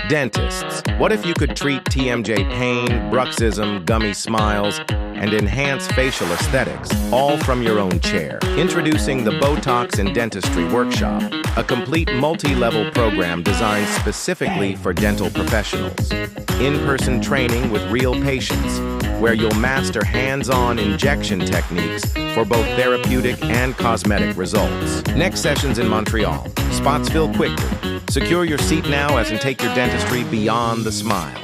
Dentists, what if you could treat TMJ pain, Bruxism, gummy smiles, and enhance facial aesthetics, all from your own chair? Introducing the Botox Dentistry Workshop, a complete multi-level program designed specifically for dental professionals. In-person training with real patients, where you'll master hands-on injection techniques for both therapeutic and cosmetic results. Next sessions in Montreal. Spots fill quickly. Secure your seat now as and take your dentistry beyond the smile.